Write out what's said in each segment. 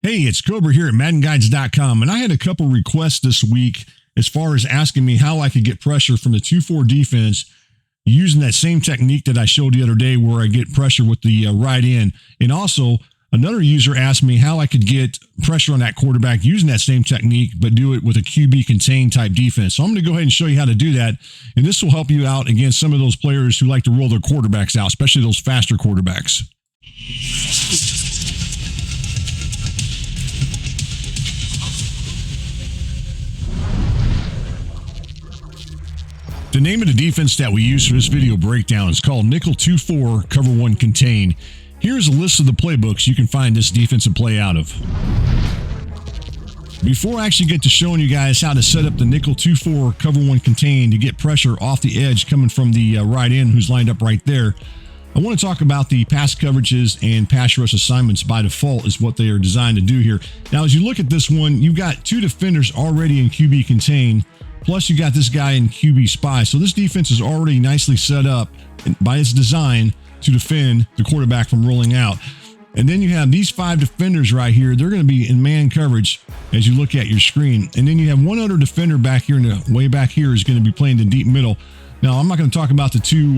Hey, it's Cobra here at MaddenGuides.com, and I had a couple requests this week as far as asking me how I could get pressure from the 2-4 defense using that same technique that I showed the other day where I get pressure with the right end. And also, another user asked me how I could get pressure on that quarterback using that same technique, but do it with a QB contained type defense. So I'm going to go ahead and show you how to do that, and this will help you out against some of those players who like to roll their quarterbacks out, especially those faster quarterbacks. The name of the defense that we use for this video breakdown is called Nickel 2-4 Cover 1 Contain. Here's a list of the playbooks you can find this defensive play out of. Before I actually get to showing you guys how to set up the Nickel 2-4 Cover 1 Contain to get pressure off the edge coming from the right end who's lined up right there, I want to talk about the pass coverages and pass rush assignments by default is what they are designed to do here. Now, as you look at this one, you've got two defenders already in QB Contain. Plus, you got this guy in QB Spy. So this defense is already nicely set up by its design to defend the quarterback from rolling out. And then you have these 5 defenders right here. They're going to be in man coverage as you look at your screen. And then you have one other defender back here in the way back here is going to be playing the deep middle. Now, I'm not going to talk about the two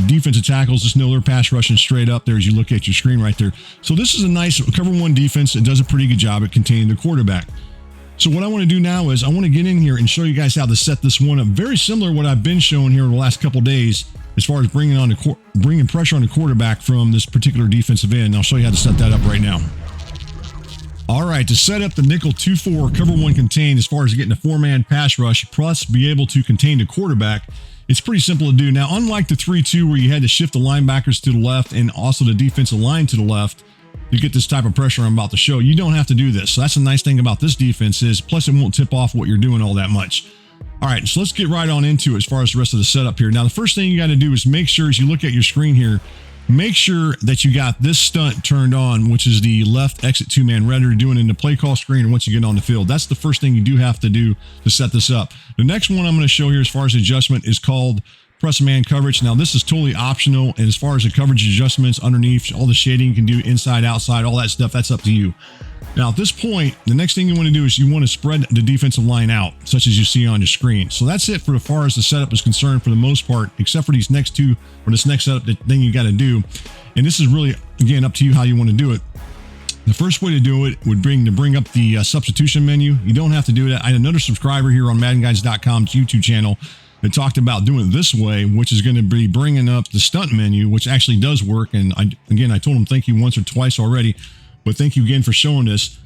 defensive tackles. Just know they're pass rushing straight up there as you look at your screen right there. So this is a nice cover 1 defense. It does a pretty good job at containing the quarterback. So what I want to do now is I want to get in here and show you guys how to set this one up. Very similar to what I've been showing here in the last couple of days as far as bringing pressure on the quarterback from this particular defensive end. I'll show you how to set that up right now. All right, to set up the Nickel 2-4 Cover 1 Contain as far as getting a 4-man pass rush plus be able to contain the quarterback, it's pretty simple to do. Now, unlike the 3-2 where you had to shift the linebackers to the left and also the defensive line to the left, to get this type of pressure I'm about to show, you don't have to do this. So that's a nice thing about this defense is, plus it won't tip off what you're doing all that much. All right, so let's get right on into it as far as the rest of the setup here. Now, the first thing you got to do is make sure as you look at your screen here, make sure that you got this stunt turned on, which is the left exit 2-man red. You're doing in the play call screen once you get on the field. That's the first thing you do have to do to set this up. The next one I'm going to show here as far as adjustment is called press man coverage. Now, this is totally optional, and as far as the coverage adjustments underneath, all the shading you can do inside, outside, all that stuff, that's up to you. Now, at this point, the next thing you want to do is you want to spread the defensive line out, such as you see on your screen. So that's it for as far as the setup is concerned for the most part, except for these next two, or this next setup thing you got to do. And this is really, again, up to you how you want to do it. The first way to do it would bring up the substitution menu. You don't have to do that. I had another subscriber here on MaddenGuides.com's YouTube channel that talked about doing it this way, which is going to be bringing up the stunt menu, which actually does work. And I told him thank you once or twice already, but thank you again for showing this.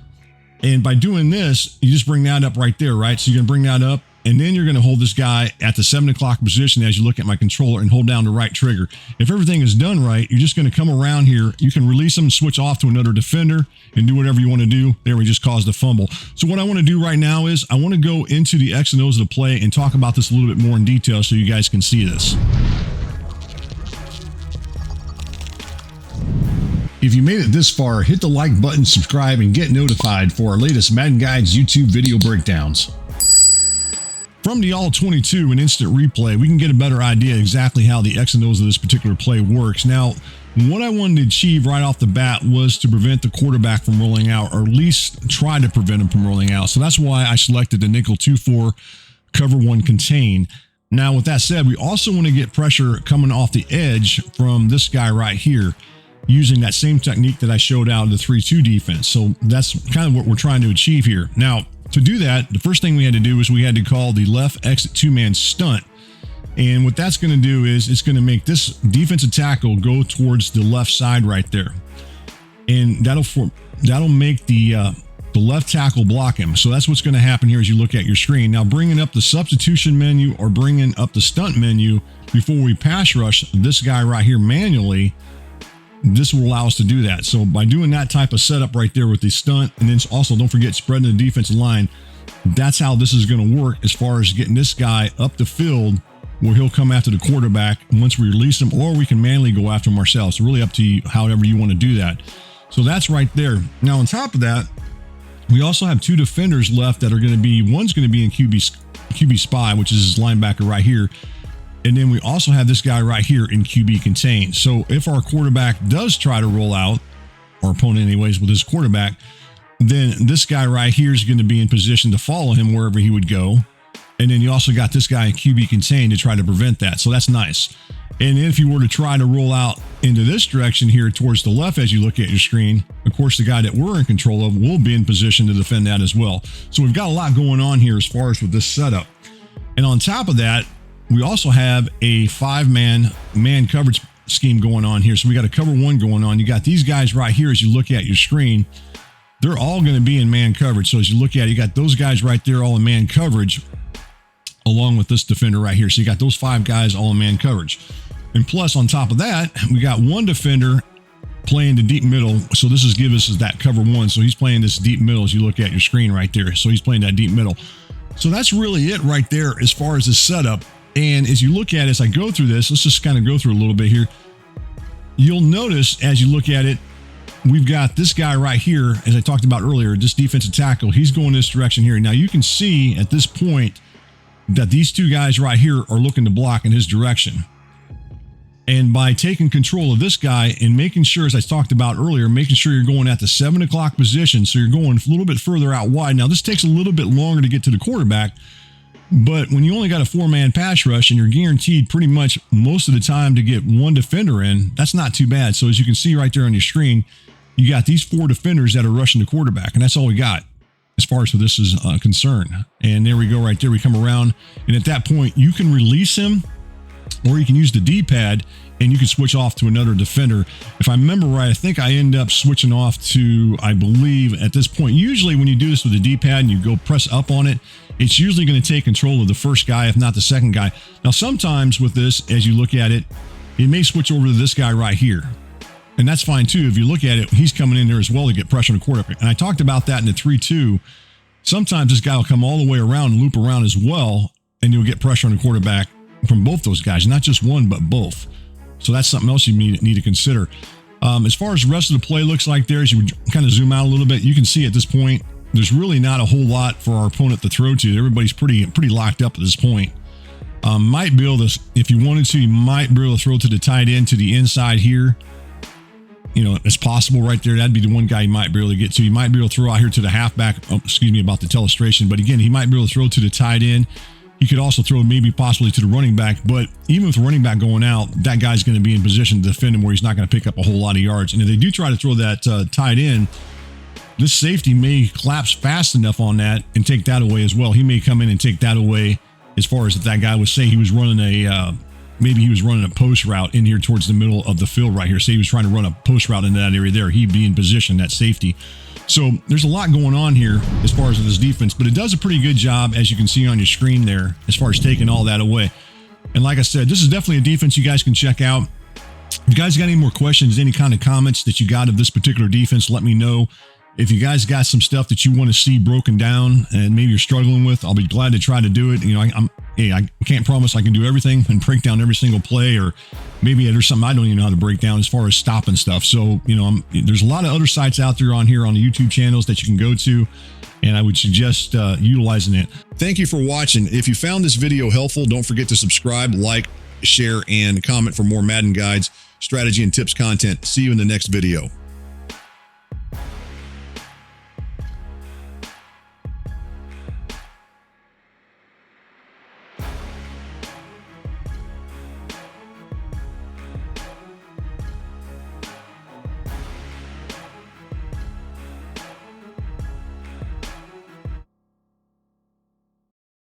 And by doing this, you just bring that up right there, right? So you're going to bring that up, and then you're going to hold this guy at the 7 o'clock position as you look at my controller and hold down the right trigger. If everything is done right, you're just going to come around here. You can release them, switch off to another defender, and do whatever you want to do. There, we just caused a fumble. So what I want to do right now is I want to go into the X and O's of the play and talk about this a little bit more in detail so you guys can see this. If you made it this far, hit the like button, subscribe, and get notified for our latest Madden Guides YouTube video breakdowns. From the All-22 and instant replay, we can get a better idea exactly how the X and O's of this particular play works. Now, what I wanted to achieve right off the bat was to prevent the quarterback from rolling out, or at least try to prevent him from rolling out. So that's why I selected the Nickel 2-4 Cover 1 Contain. Now, with that said, we also want to get pressure coming off the edge from this guy right here, using that same technique that I showed out of the 3-2 defense. So that's kind of what we're trying to achieve here. Now, to do that, the first thing we had to do is we had to call the left exit 2-man stunt. And what that's going to do is it's going to make this defensive tackle go towards the left side right there. And that'll make the left tackle block him. So that's what's going to happen here as you look at your screen. Now, bringing up the substitution menu or bringing up the stunt menu before we pass rush this guy right here manually, this will allow us to do that. So by doing that type of setup right there with the stunt, and then also don't forget spreading the defensive line, that's how this is going to work as far as getting this guy up the field where he'll come after the quarterback once we release him, or we can manually go after him ourselves. It's really up to you, however you want to do that. So that's right there. Now, on top of that, we also have 2 defenders left that are going to be, one's going to be in QB Spy, which is his linebacker right here. And then we also have this guy right here in QB Contain. So if our quarterback does try to roll out, our opponent anyways with his quarterback, then this guy right here is going to be in position to follow him wherever he would go. And then you also got this guy in QB contain to try to prevent that. So that's nice. And if you were to try to roll out into this direction here towards the left as you look at your screen, of course, the guy that we're in control of will be in position to defend that as well. So we've got a lot going on here as far as with this setup. And on top of that, we also have a 5-man coverage scheme going on here. So we got a cover 1 going on. You got these guys right here as you look at your screen. They're all going to be in man coverage. So as you look at it, you got those guys right there all in man coverage, along with this defender right here. So you got those 5 guys all in man coverage. And plus, on top of that, we got one defender playing the deep middle. So this is give us that cover 1. So he's playing this deep middle as you look at your screen right there. So he's playing that deep middle. So that's really it right there as far as this setup. And as you look at it, as I go through this, let's just kind of go through a little bit here. You'll notice as you look at it, we've got this guy right here, as I talked about earlier, this defensive tackle. He's going this direction here. Now you can see at this point that these 2 guys right here are looking to block in his direction. And by taking control of this guy and making sure, as I talked about earlier, making sure you're going at the 7 o'clock position, so you're going a little bit further out wide. Now, this takes a little bit longer to get to the quarterback, but when you only got a 4-man pass rush and you're guaranteed pretty much most of the time to get 1 defender in, that's not too bad. So as you can see right there on your screen, you got these 4 defenders that are rushing the quarterback, and that's all we got as far as this is concerned. And there we go right there. We come around, and at that point, you can release him, or you can use the D-pad and you can switch off to another defender. If I remember right, I think I end up switching off to, I believe at this point, usually when you do this with the D-pad and you go press up on it, it's usually going to take control of the first guy, if not the second guy. Now, sometimes with this, as you look at it, it may switch over to this guy right here. And that's fine too. If you look at it, he's coming in there as well to get pressure on the quarterback. And I talked about that in the 3-2. Sometimes this guy will come all the way around and loop around as well, and you'll get pressure on the quarterback from both those guys, not just one, but both. So that's something else you need to consider. As far as the rest of the play looks like there, as you kind of zoom out a little bit, you can see at this point, there's really not a whole lot for our opponent to throw to. Everybody's pretty locked up at this point. Might be able to, if you wanted to, you might be able to throw to the tight end to the inside here. You know, it's possible right there. That'd be the one guy you might be able to get to. You might be able to throw out here to the halfback. Oh, excuse me about the telestration. But again, he might be able to throw to the tight end. He could also throw maybe possibly to the running back. But even with the running back going out, that guy's going to be in position to defend him where he's not going to pick up a whole lot of yards. And if they do try to throw that tight end, this safety may collapse fast enough on that and take that away as well. He may come in and take that away as far as if that guy was, say he was running a, maybe he was running a post route in here towards the middle of the field right here. Say he was trying to run a post route into that area there. He'd be in position, that safety. So there's a lot going on here as far as this defense, but it does a pretty good job, as you can see on your screen there, as far as taking all that away. And like I said, this is definitely a defense you guys can check out. If you guys got any more questions, any kind of comments that you got of this particular defense, let me know. If you guys got some stuff that you want to see broken down and maybe you're struggling with, I'll be glad to try to do it. You know, I can't promise I can do everything and break down every single play, or maybe there's something I don't even know how to break down as far as stopping stuff. So, you know, there's a lot of other sites out there on the YouTube channels that you can go to, and I would suggest utilizing it. Thank you for watching. If you found this video helpful, don't forget to subscribe, like, share, and comment for more Madden guides, strategy, and tips content. See you in the next video.